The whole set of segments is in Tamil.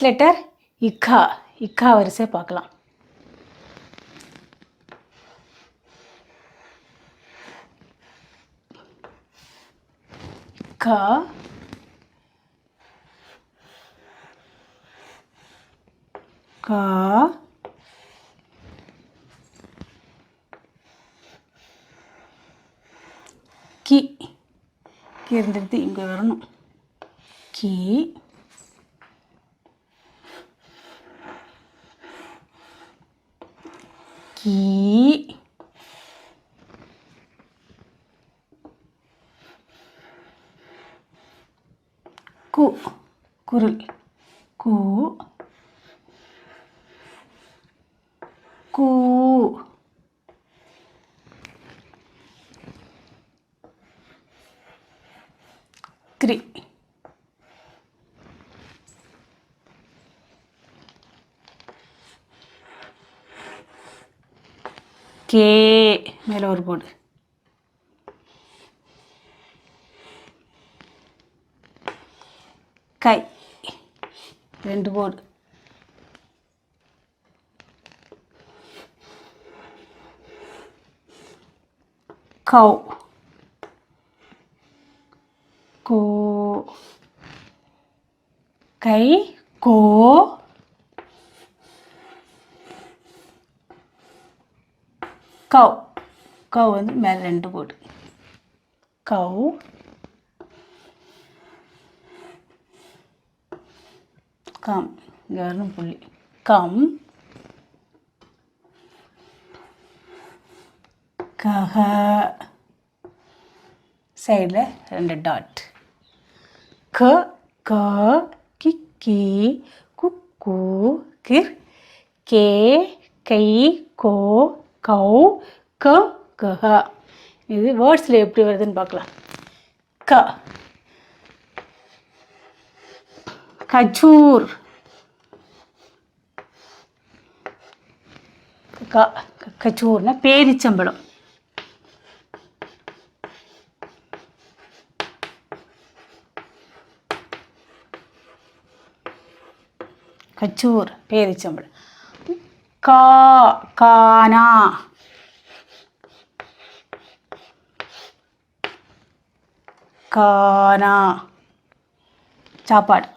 லெட்டர் இக்கா. இக்கா வரிசை பார்க்கலாம். க கா கி. கி இருந்துட்டு இங்கே வரணும். கி கி கு. குரல். கு கு. த்ரீ. கே. மேலே ஒரு போடு. கை. ரெண்டு போடு. கௌ. கோ. கை. கோ. கௌ. கௌ வந்து மேலே ரெண்டு போடு. கௌ. கம். இங்கே வரணும் புள்ளி. கம். கஹ. சைடில் ரெண்டு டாட். க க கி கி குக்கு கிர் கே கை கோ கௌ க கஹ. இது வேர்ட்ஸில் எப்படி வருதுன்னு பார்க்கலாம். க கஜூர். கச்சூர்னா பேரிச்சம்பழம். கச்சூர் பேரிச்சம்பழம். கா கானா. கானா சாப்பாடு.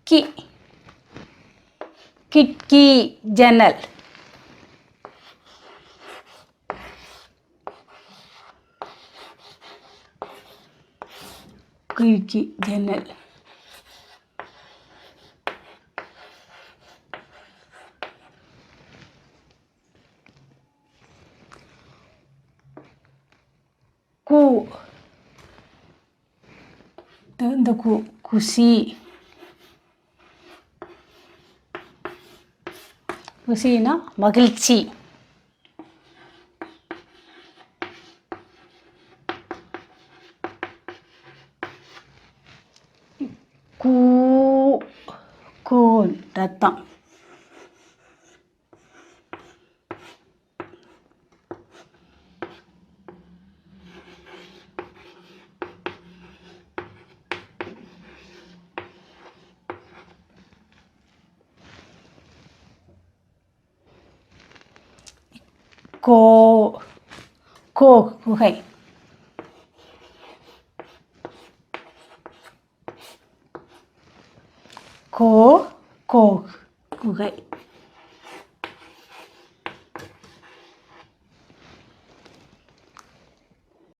கி. கிட்கி ஜன்னல். கிட்கி ஜன்னல். கு. இந்த கு குசி. குசினா மகிழ்ச்சி. கூ. கூன் ரத்தம். கோ. கோ குகை. கோ கோ குகை.